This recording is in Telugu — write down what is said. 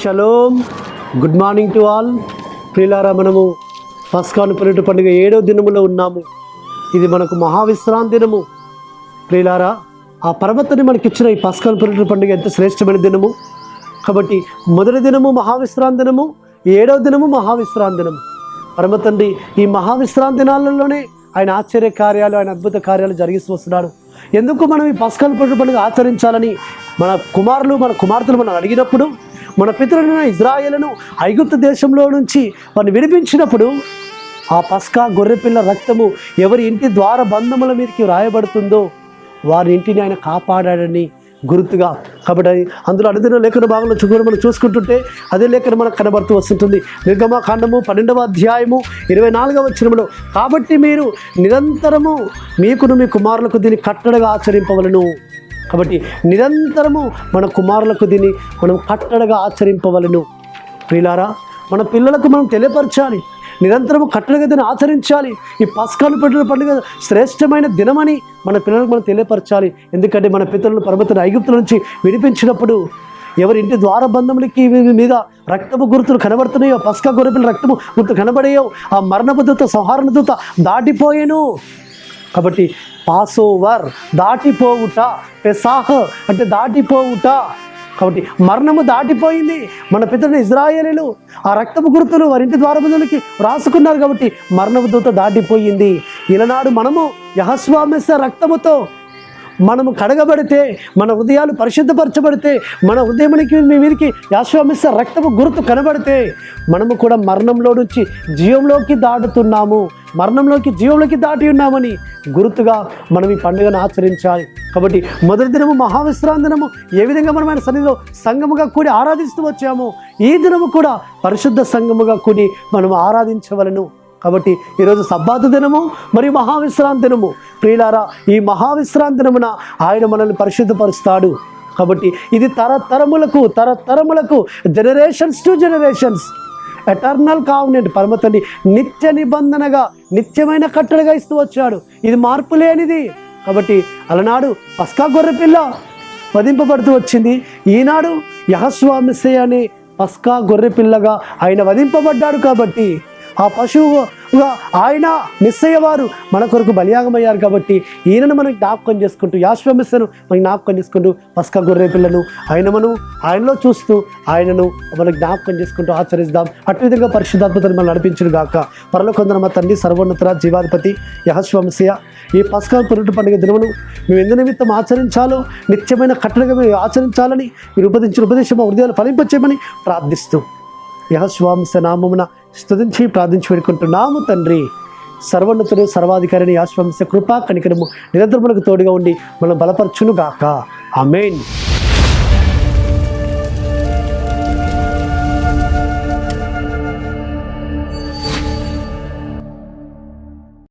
Shalom. Good morning to all. ప్రియులారా, మనము పస్కాను పన్నెండు పండుగ 7వ దినములో ఉన్నాము. ఇది మనకు మహావిశ్రాంతి దినము. ప్రియులారా, ఆ పర్వతని మనకిచ్చిన ఈ పస్కాను పన్నెండు పండుగ ఎంత శ్రేష్టమైన దినము. కాబట్టి మొదటి దినము మహావిశ్రాంతి దినము, 7వ దినము మహావిశ్రాంతి దినము. పరమతండ్రి ఈ మహావిశ్రాంతి దినాలలోనే ఆయన ఆశ్చర్య కార్యాలు, ఆయన అద్భుత కార్యాలు జరిగిస్తూ వస్తున్నాడు. ఎందుకు మనం ఈ పస్కాను పన్నెండు పండుగ ఆచరించాలని మన కుమారులు, మన కుమార్తెలు మనం అడిగినప్పుడు, మన పితరులైన ఇజ్రాయేలును ఐగుప్తు దేశంలో నుంచి వారిని విడిపించినప్పుడు ఆ పస్కా గొర్రెపిల్ల రక్తము ఎవరి ఇంటి ద్వార బంధముల మీదకి రాయబడుతుందో వారి ఇంటిని ఆయన కాపాడాడని గుర్తుగా. కాబట్టి అందులో అనుదిన లేఖన భాగంలో మనం చూసుకుంటుంటే అదే లేఖన మనకు కనబడుతూ వస్తుంటుంది. నిర్గమకాండము 12వ అధ్యాయము 24వ వచనములో, కాబట్టి మీరు నిరంతరము మీకును మీ కుమారులకు దీన్ని కట్టడగా ఆచరింపవలను. కాబట్టి నిరంతరము మన కుమారులకు దీన్ని మనం కట్టడగా ఆచరింపవలను. ప్రియులారా, మన పిల్లలకు మనం తెలియపరచాలి, నిరంతరము కట్టడగా దీన్ని ఆచరించాలి. ఈ పస్కాను పన్నెండు పండుగ శ్రేష్టమైన దినమని మన పిల్లలకు మనం తెలియపరచాలి. ఎందుకంటే మన పితరులను పర్వతాన్ని ఐగుప్తు నుంచి విడిపించినప్పుడు ఎవరి ఇంటి ద్వార బంధములకి మీద రక్తపు గుర్తులు కనబడుతున్నాయో, పస్కా గొర్రెపిల్ల రక్తము గుర్తు కనబడేయో, ఆ మరణపు దూత, సంహారణ దూత దాటిపోయేను. కాబట్టి పాసోవర్ దాటిపోవుట, పెసాహ్ అంటే దాటిపోవుట. కాబట్టి మరణము దాటిపోయింది. మన పితరులు ఇజ్రాయేలీలు ఆ రక్తపు గుర్తులు వారింటి ద్వారబంధులకి రాసుకున్నారు. కాబట్టి మరణపు దూత దాటిపోయింది. ఈనాడు మనము యెహోవా మెస్సియా రక్తముతో మనము కడగబడితే, మన హృదయాలు పరిశుద్ధపరచబడితే, మన హృదయానికి మీదకి యెహోవా మెస్సియా రక్తపు గుర్తు కనబడితే మనము కూడా మరణంలో నుంచి జీవంలోకి దాటుతున్నాము, మరణంలోకి జీవంలోకి దాటి ఉన్నామని గుర్తుగా మనం ఈ పండుగను ఆచరించాలి. కాబట్టి మొదటి దినము మహావిశ్రాంతి దినము ఏ విధంగా మనం ఆయన సన్నిధిలో సంఘముగా కూడి ఆరాధిస్తూ వచ్చామో, ఈ దినము కూడా పరిశుద్ధ సంఘముగా కూడి మనం ఆరాధించవలను. కాబట్టి ఈరోజు సబ్బాతు దినము మరియు మహావిశ్రాంతి దినము. ప్రియులారా, ఈ మహావిశ్రాంతి దినమున ఆయన మనల్ని పరిశుద్ధపరుస్తాడు. కాబట్టి ఇది తరతరములకు generations to generations eternal covenant పరమతండ్రి నిత్య నిబంధనగా, నిత్యమైన కట్టడగా ఇస్తూ వచ్చాడు. ఇది మార్పు లేనిది. కాబట్టి అలనాడు పస్కా గొర్రెపిల్ల వధింపబడుతూ వచ్చింది. ఈనాడు యెహోవా మెస్సియా అనే పస్కా గొర్రెపిల్లగా ఆయన వధింపబడ్డాడు. కాబట్టి ఆ పశువుగా ఆయన మెస్సియా వారు మన కొరకు బలియాగమయ్యారు. కాబట్టి ఈయనను మనం జ్ఞాపకం చేసుకుంటూ, యెహోవా మెస్సియాను మనం జ్ఞాపకం చేసుకుంటూ, పస్కా గొర్రె పిల్లను ఆయనలో చూస్తూ ఆయనను మనం జ్ఞాపకం చేసుకుంటూ ఆచరిద్దాం. అటు విధంగా పరిశుద్ధాత్మతను మనం నడిపించును గాక. పరలోకందున మా తండ్రి, సర్వోన్నత జీవాధిపతి యెహోవా మెస్సియా, ఈ పస్కా పురుటు పండుగ దినమును మేము ఎందు నిమిత్తం ఆచరించాలో, నిత్యమైన కట్టడగా మేము ఆచరించాలని మీరు ఉపదేశించిన ఉపదేశం మా హృదయాలు ఫలింపచేయమని ప్రార్థిస్తూ యెహోవా మెస్సియా నామమున స్తుతించి ప్రార్థించి వేడుకుంటున్నాము తండ్రి. సర్వోన్నతుడు, సర్వాధికారిని యెహోవా మెస్సియా కృపా కనికరము నిరంతరములకు తోడుగా ఉండి మనం బలపరచును గాక. ఆమేన్.